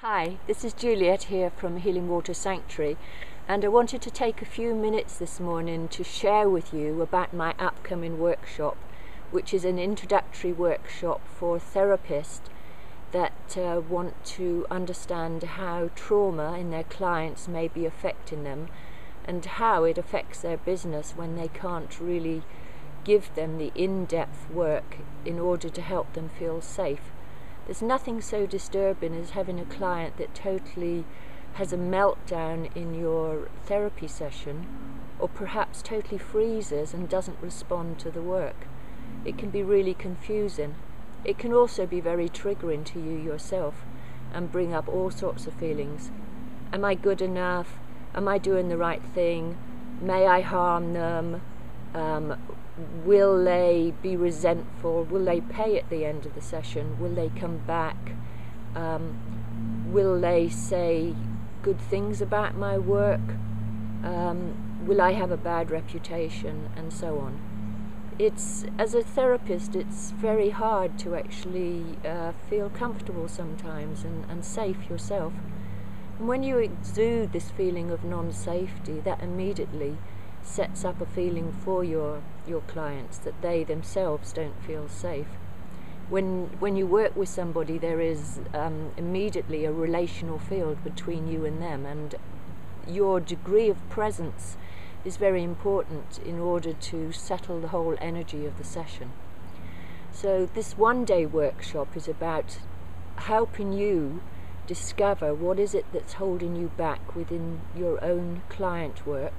Hi, this is Juliet here from Healing Water Sanctuary, and I wanted to take a few minutes this morning to share with you about my upcoming workshop, which is an introductory workshop for therapists that want to understand how trauma in their clients may be affecting them and how it affects their business when they can't really give them the in-depth work in order to help them feel safe. There's nothing so disturbing as having a client that totally has a meltdown in your therapy session, or perhaps totally freezes and doesn't respond to the work. It can be really confusing. It can also be very triggering to you yourself and bring up all sorts of feelings. Am I good enough? Am I doing the right thing? May I harm them? Will they be resentful? Will they pay at the end of the session? Will they come back? Will they say good things about my work? Will I have a bad reputation? And so on. As a therapist, it's very hard to actually feel comfortable sometimes and safe yourself. And when you exude this feeling of non-safety, that immediately sets up a feeling for your clients that they themselves don't feel safe. When you work with somebody, there is immediately a relational field between you and them, and your degree of presence is very important in order to settle the whole energy of the session. So this one-day workshop is about helping you discover what is it that's holding you back within your own client work,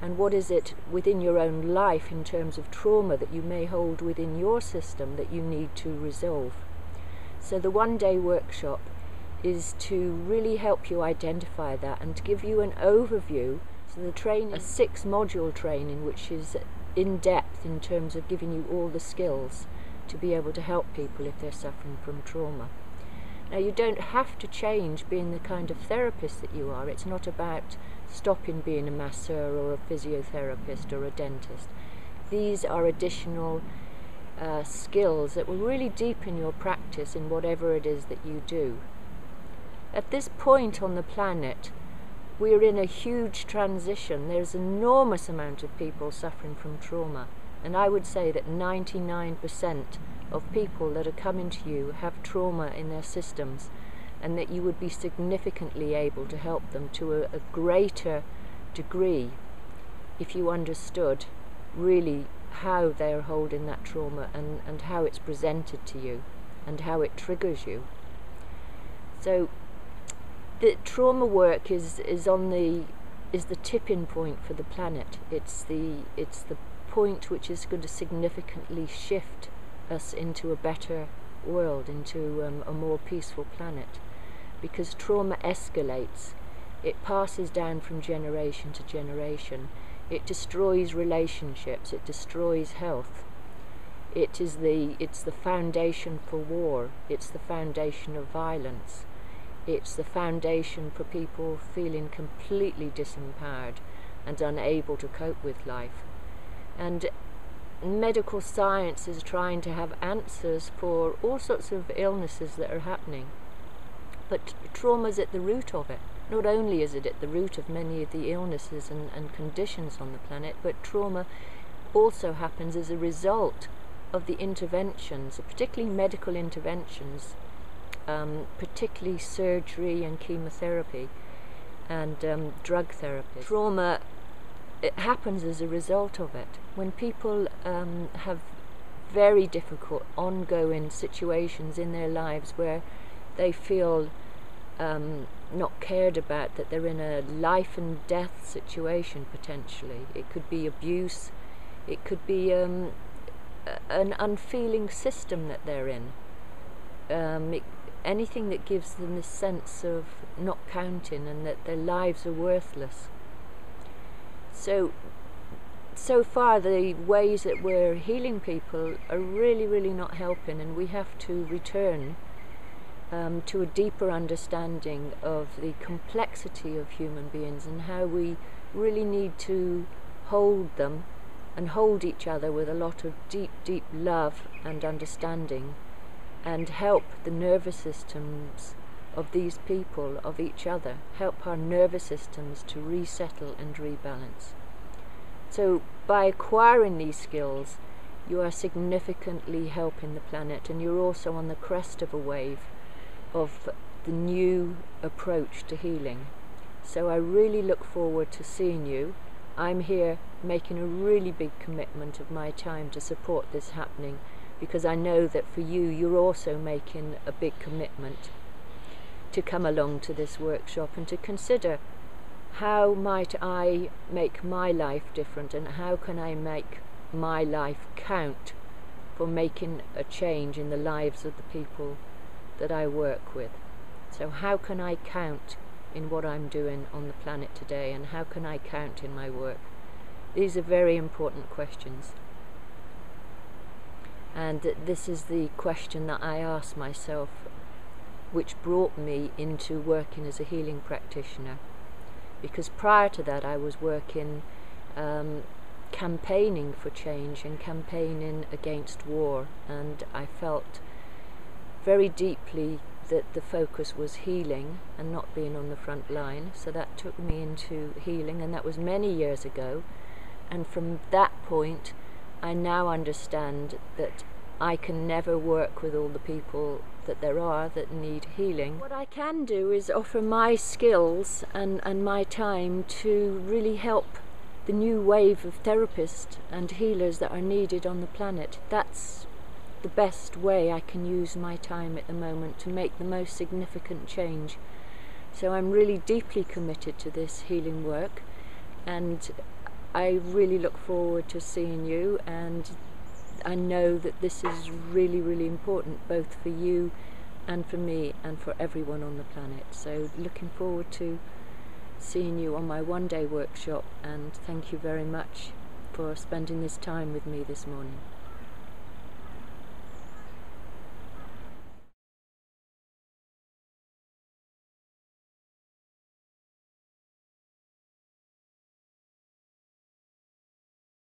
and what is it within your own life in terms of trauma that you may hold within your system that you need to resolve. So the one-day workshop is to really help you identify that and to give you an overview. So the training, a 6-module training, which is in depth in terms of giving you all the skills to be able to help people if they're suffering from trauma. Now, you don't have to change being the kind of therapist that you are. It's not about stopping being a masseur or a physiotherapist or a dentist. These are additional skills that will really deepen your practice in whatever it is that you do. At this point on the planet, we're in a huge transition. There's an enormous amount of people suffering from trauma, and I would say that 99% of people that are coming to you have trauma in their systems, and that you would be significantly able to help them to a greater degree if you understood really how they're holding that trauma and how it's presented to you and how it triggers you. So the trauma work is the tipping point for the planet. It's the point which is going to significantly shift us into a better world, into a more peaceful planet, because trauma escalates. It passes down from generation to generation. It destroys relationships. It destroys health. It's the foundation for war. It's the foundation of violence. It's the foundation for people feeling completely disempowered and unable to cope with life. And medical science is trying to have answers for all sorts of illnesses that are happening. But trauma's at the root of it. Not only is it at the root of many of the illnesses and conditions on the planet, but trauma also happens as a result of the interventions, particularly medical interventions, particularly surgery and chemotherapy and drug therapy. Trauma, it happens as a result of it. When people have very difficult ongoing situations in their lives where they feel not cared about, that they're in a life and death situation potentially. It could be abuse, it could be an unfeeling system that they're in. Anything that gives them this sense of not counting and that their lives are worthless. So far the ways that we're healing people are really, really not helping, and we have to return to a deeper understanding of the complexity of human beings and how we really need to hold them and hold each other with a lot of deep, deep love and understanding, and help the nervous systems of these people, of each other, help our nervous systems to resettle and rebalance. So by acquiring these skills, you are significantly helping the planet, and you're also on the crest of a wave of the new approach to healing. So I really look forward to seeing you. I'm here making a really big commitment of my time to support this happening, because I know that for you, you're also making a big commitment to come along to this workshop and to consider, how might I make my life different, and how can I make my life count for making a change in the lives of the people that I work with. So how can I count in what I'm doing on the planet today, and how can I count in my work? These are very important questions. And this is the question that I asked myself, which brought me into working as a healing practitioner. Because prior to that I was working campaigning for change and campaigning against war, and I felt very deeply that the focus was healing and not being on the front line. So that took me into healing, and that was many years ago. And from that point I now understand that I can never work with all the people that there are that need healing. What I can do is offer my skills and my time to really help the new wave of therapists and healers that are needed on the planet. That's the best way I can use my time at the moment to make the most significant change. So I'm really deeply committed to this healing work, and I really look forward to seeing you, and I know that this is really, really important, both for you and for me and for everyone on the planet. So looking forward to seeing you on my one-day workshop, and thank you very much for spending this time with me this morning.